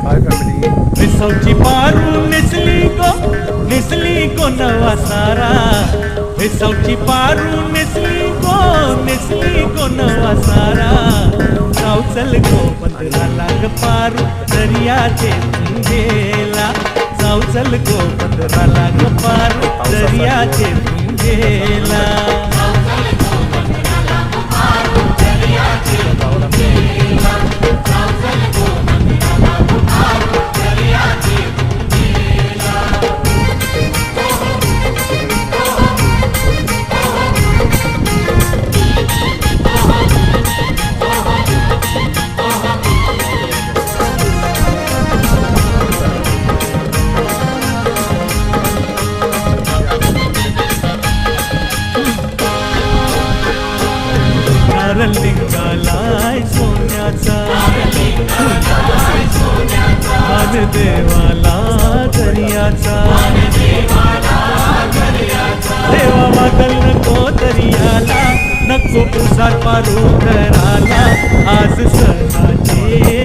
Hi family. विसवची Paru नेसली को नवा सारा. विसवची पारू नेसली को नवा सारा. जाऊ चल गो पंधराला ग पारू दर्याचे गेला. जाऊ चल गो पंधराला ग पारू दर्याचे गेला. लिंगालाय सोन्याचा मान देवाला दर्याचा. देवा वादल नको दर्याला, नको प्रसाद पारू घराला. आज सणाचे